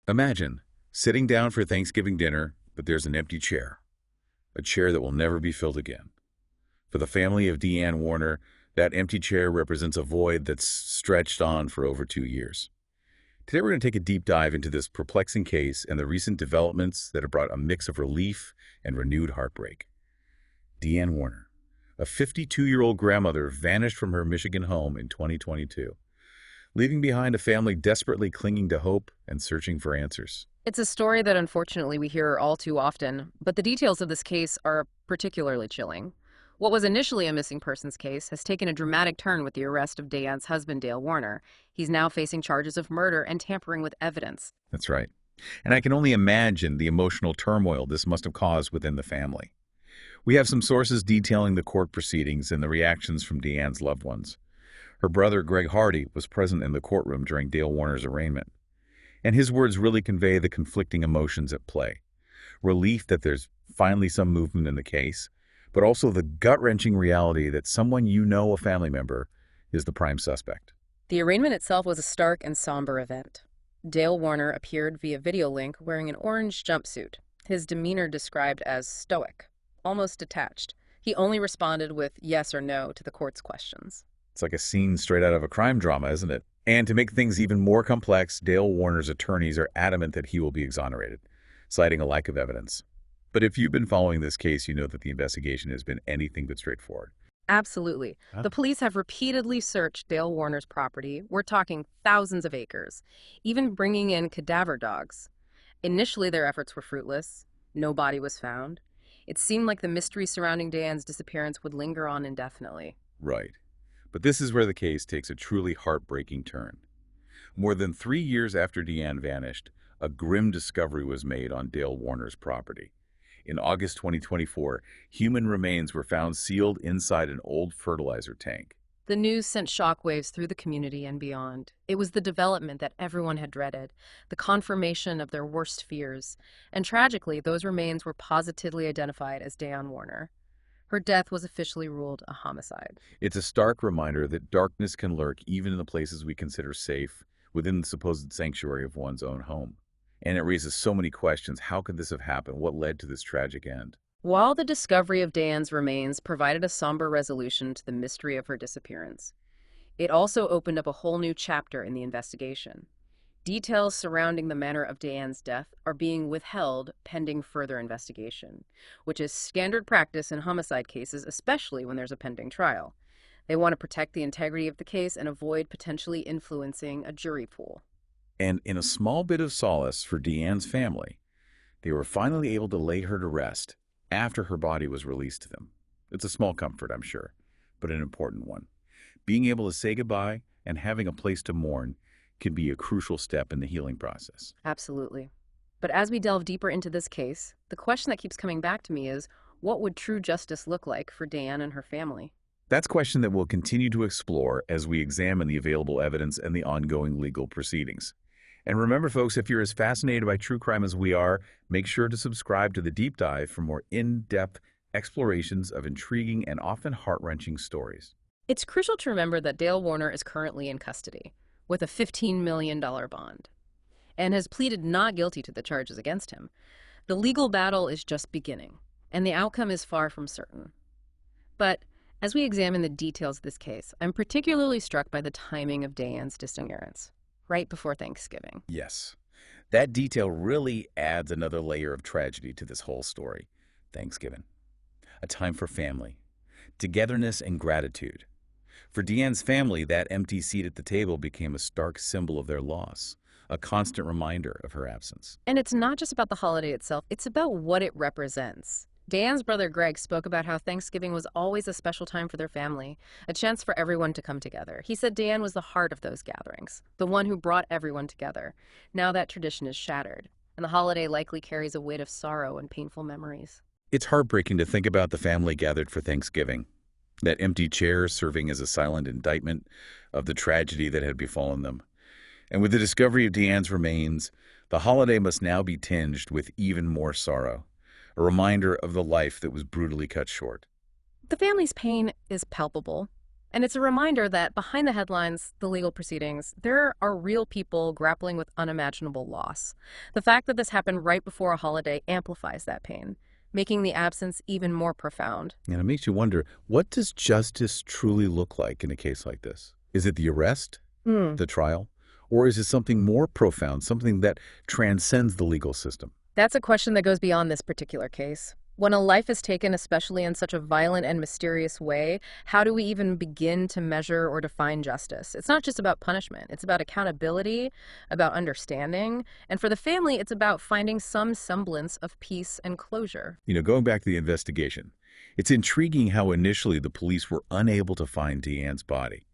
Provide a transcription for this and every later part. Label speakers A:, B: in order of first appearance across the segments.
A: Imagine sitting down for Thanksgiving dinner, but there's an empty chair, a chair that will never be filled again. For the family of Deianne Warner, that empty chair represents a void that's stretched on for over 2 years. Today we're going to take a deep dive into this perplexing case and the recent developments that have brought a mix of relief and renewed heartbreak. Deianne Warner, a 52-year-old grandmother, vanished from her Michigan home in 2022, leaving behind a family desperately clinging to hope and searching for answers.
B: It's a story that unfortunately we hear all too often, but the details of this case are particularly chilling. What was initially a missing persons case has taken a dramatic turn with the arrest of Deianne's husband, Dale Warner. He's now facing charges of murder and tampering with evidence.
A: That's right. And I can only imagine the emotional turmoil this must have caused within the family. We have some sources detailing the court proceedings and the reactions from Deianne's loved ones. Her brother, Greg Hardy, was present in the courtroom during Dale Warner's arraignment, and his words really convey the conflicting emotions at play. Relief that there's finally some movement in the case, but also the gut-wrenching reality that someone you know, a family member, is the prime suspect.
B: The arraignment itself was a stark and somber event. Dale Warner appeared via video link wearing an orange jumpsuit, his demeanor described as stoic, almost detached. He only responded with yes or no to the court's questions.
A: It's like a scene straight out of a crime drama, isn't it? And to make things even more complex, Dale Warner's attorneys are adamant that he will be exonerated, citing a lack of evidence. But if you've been following this case, you know that the investigation has been anything but straightforward.
B: Absolutely. The police have repeatedly searched Dale Warner's property. We're talking thousands of acres, even bringing in cadaver dogs. Initially, their efforts were fruitless. No body was found. It seemed like the mystery surrounding Deianne's disappearance would linger on indefinitely.
A: Right. But this is where the case takes a truly heartbreaking turn. More than 3 years after Deianne vanished, a grim discovery was made on Dale Warner's property. In August 2024, human remains were found sealed inside an old fertilizer tank.
B: The news sent shockwaves through the community and beyond. It was the development that everyone had dreaded, the confirmation of their worst fears. And tragically, those remains were positively identified as Deianne Warner. Her death was officially ruled a homicide.
A: It's a stark reminder that darkness can lurk even in the places we consider safe, within the supposed sanctuary of one's own home. And it raises so many questions. How could this have happened? What led to this tragic end?
B: While the discovery of Deianne's remains provided a somber resolution to the mystery of her disappearance, it also opened up a whole new chapter in the investigation. Details surrounding the manner of Deianne's death are being withheld pending further investigation, which is standard practice in homicide cases, especially when there's a pending trial. They want to protect the integrity of the case and avoid potentially influencing a jury pool.
A: And in a small bit of solace for Deianne's family, they were finally able to lay her to rest after her body was released to them. It's a small comfort, I'm sure, but an important one. Being able to say goodbye and having a place to mourn can be a crucial step in the healing process.
B: Absolutely. But as we delve deeper into this case, the question that keeps coming back to me is, what would true justice look like for Deianne and her family?
A: That's a question that we'll continue to explore as we examine the available evidence and the ongoing legal proceedings. And remember, folks, if you're as fascinated by true crime as we are, make sure to subscribe to The Deep Dive for more in-depth explorations of intriguing and often heart-wrenching stories.
B: It's crucial to remember that Dale Warner is currently in custody with a $15 million bond and has pleaded not guilty to the charges against him. The legal battle is just beginning, and the outcome is far from certain. But as we examine the details of this case, I'm particularly struck by the timing of Deianne's disappearance, right before Thanksgiving.
A: Yes, that detail really adds another layer of tragedy to this whole story. Thanksgiving, a time for family, togetherness, and gratitude. For Deianne's family, that empty seat at the table became a stark symbol of their loss, a constant reminder of her absence.
B: And it's not just about the holiday itself, it's about what it represents. Deianne's brother Greg spoke about how Thanksgiving was always a special time for their family, a chance for everyone to come together. He said Deianne was the heart of those gatherings, the one who brought everyone together. Now that tradition is shattered, and the holiday likely carries a weight of sorrow and painful memories.
A: It's heartbreaking to think about the family gathered for Thanksgiving, that empty chair serving as a silent indictment of the tragedy that had befallen them. And with the discovery of Deianne's remains, the holiday must now be tinged with even more sorrow, a reminder of the life that was brutally cut short.
B: The family's pain is palpable. And it's a reminder that behind the headlines, the legal proceedings, there are real people grappling with unimaginable loss. The fact that this happened right before a holiday amplifies that pain, making the absence even more profound.
A: And it makes you wonder, what does justice truly look like in a case like this? Is it the arrest,
B: Hmm.
A: the trial, or is it something more profound, something that transcends the legal system?
B: That's a question that goes beyond this particular case. When a life is taken, especially in such a violent and mysterious way, how do we even begin to measure or define justice? It's not just about punishment, it's about accountability, about understanding, and for the family, it's about finding some semblance of peace and closure.
A: Going back to the investigation, it's intriguing how initially the police were unable to find Deanne's body,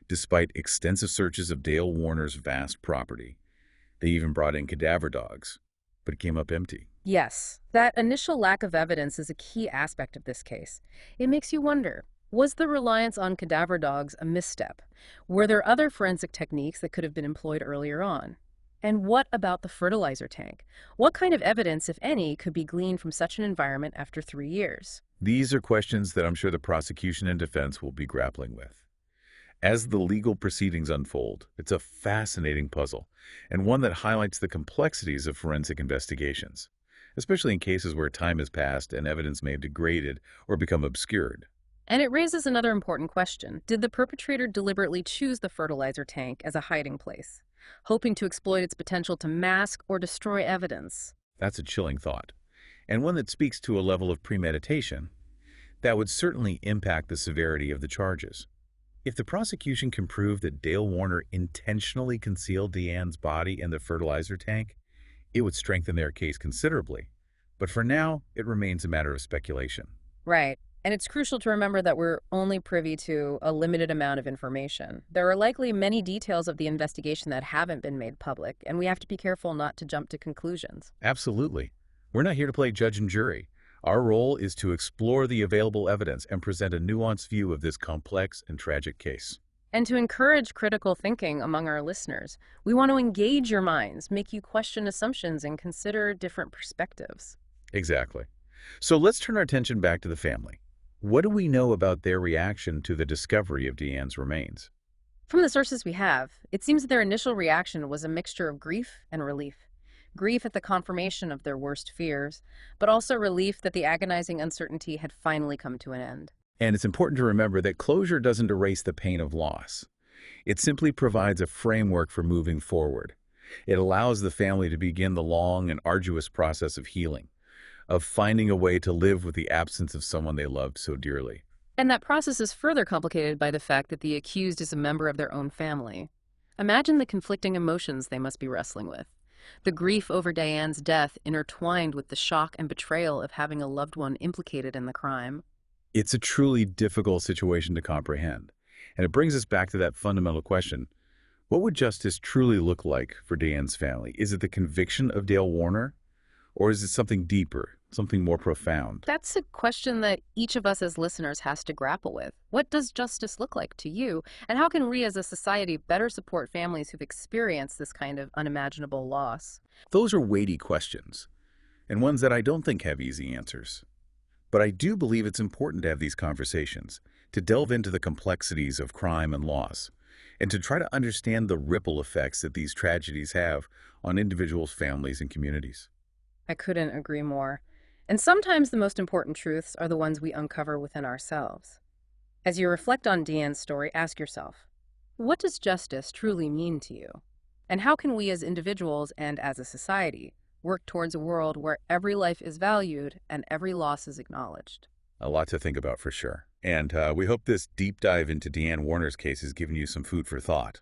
A: despite extensive searches of Dale Warner's vast property. They even brought in cadaver dogs, but it came up empty.
B: Yes, that initial lack of evidence is a key aspect of this case. It makes you wonder, was the reliance on cadaver dogs a misstep? Were there other forensic techniques that could have been employed earlier on? And what about the fertilizer tank? What kind of evidence, if any, could be gleaned from such an environment after 3 years?
A: These are questions that I'm sure the prosecution and defense will be grappling with. As the legal proceedings unfold, it's a fascinating puzzle, and one that highlights the complexities of forensic investigations, especially in cases where time has passed and evidence may have degraded or become obscured.
B: And it raises another important question. Did the perpetrator deliberately choose the fertilizer tank as a hiding place, hoping to exploit its potential to mask or destroy evidence?
A: That's a chilling thought, and one that speaks to a level of premeditation that would certainly impact the severity of the charges. If the prosecution can prove that Dale Warner intentionally concealed Deanne's body in the fertilizer tank, it would strengthen their case considerably. But for now, it remains a matter of speculation.
B: Right. And it's crucial to remember that we're only privy to a limited amount of information. There are likely many details of the investigation that haven't been made public, and we have to be careful not to jump to conclusions.
A: Absolutely. We're not here to play judge and jury. Our role is to explore the available evidence and present a nuanced view of this complex and tragic case.
B: And to encourage critical thinking among our listeners, we want to engage your minds, make you question assumptions, and consider different perspectives.
A: Exactly. So let's turn our attention back to the family. What do we know about their reaction to the discovery of Deanne's remains?
B: From the sources we have, it seems that their initial reaction was a mixture of grief and relief. Grief at the confirmation of their worst fears, but also relief that the agonizing uncertainty had finally come to an end.
A: And it's important to remember that closure doesn't erase the pain of loss. It simply provides a framework for moving forward. It allows the family to begin the long and arduous process of healing, of finding a way to live with the absence of someone they loved so dearly.
B: And that process is further complicated by the fact that the accused is a member of their own family. Imagine the conflicting emotions they must be wrestling with. The grief over Diane's death intertwined with the shock and betrayal of having a loved one implicated in the crime.
A: It's a truly difficult situation to comprehend. And it brings us back to that fundamental question. What would justice truly look like for Diane's family? Is it the conviction of Dale Warner? Or is it something deeper, something more profound?
B: That's a question that each of us as listeners has to grapple with. What does justice look like to you? And how can we as a society better support families who've experienced this kind of unimaginable loss?
A: Those are weighty questions, and ones that I don't think have easy answers. But I do believe it's important to have these conversations, to delve into the complexities of crime and loss, and to try to understand the ripple effects that these tragedies have on individuals, families, and communities.
B: I couldn't agree more. And sometimes the most important truths are the ones we uncover within ourselves. As you reflect on Deanne's story, ask yourself, what does justice truly mean to you? And how can we as individuals and as a society work towards a world where every life is valued and every loss is acknowledged?
A: A lot to think about for sure. And we hope this deep dive into Deianne Warner's case has given you some food for thought.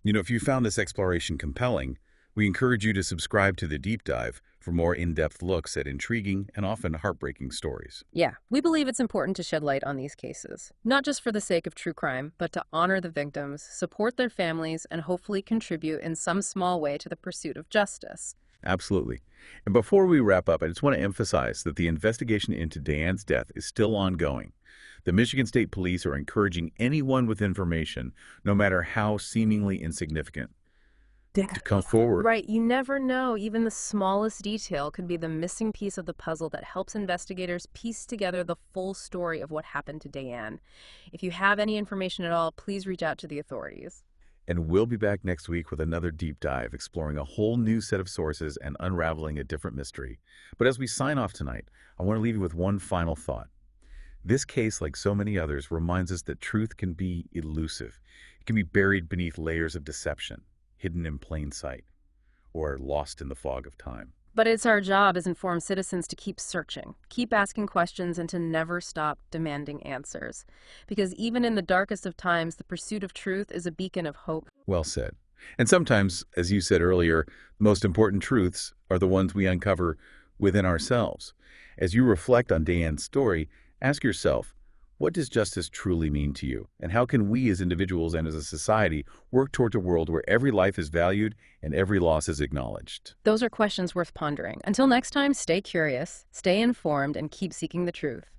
A: If you found this exploration compelling, we encourage you to subscribe to The Deep Dive for more in-depth looks at intriguing and often heartbreaking stories.
B: Yeah, we believe it's important to shed light on these cases, not just for the sake of true crime, but to honor the victims, support their families, and hopefully contribute in some small way to the pursuit of justice.
A: Absolutely. And before we wrap up, I just want to emphasize that the investigation into Diane's death is still ongoing. The Michigan State Police are encouraging anyone with information, no matter how seemingly insignificant, to come forward.
B: Right, you never know. Even the smallest detail could be the missing piece of the puzzle that helps investigators piece together the full story of what happened to Deianne. If you have any information at all, please reach out to the authorities.
A: And we'll be back next week with another deep dive, exploring a whole new set of sources and unraveling a different mystery. But as we sign off tonight, I want to leave you with one final thought. This case, like so many others, reminds us that truth can be elusive. It can be buried beneath layers of deception, hidden in plain sight, or lost in the fog of time.
B: But it's our job as informed citizens to keep searching, keep asking questions, and to never stop demanding answers. Because even in the darkest of times, the pursuit of truth is a beacon of hope.
A: Well said. And sometimes, as you said earlier, the most important truths are the ones we uncover within ourselves. As you reflect on Deianne's story, ask yourself, what does justice truly mean to you? And how can we as individuals and as a society work towards a world where every life is valued and every loss is acknowledged?
B: Those are questions worth pondering. Until next time, stay curious, stay informed, and keep seeking the truth.